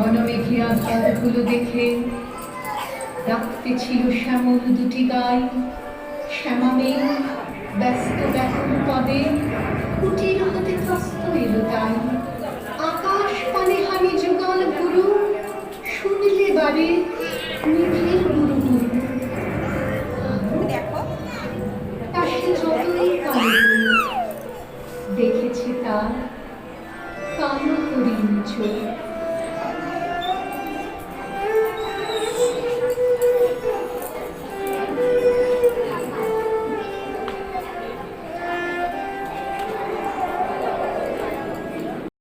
ঘন মেঘে আধারগুলো দেখে ডাকতেছিল শ্যামল দুটি গাই। শ্যামামে ব্যস্ত ব্যাকুল পদে কুটির হতে ত্রস্ত এলো তাই। আকাশ পানে হানি যুগল গুরু, শুনলে বারে মেঘের গুরু গুরু। তা সে যতই কালো দেখেছে তার কালো হরিণ চোখ।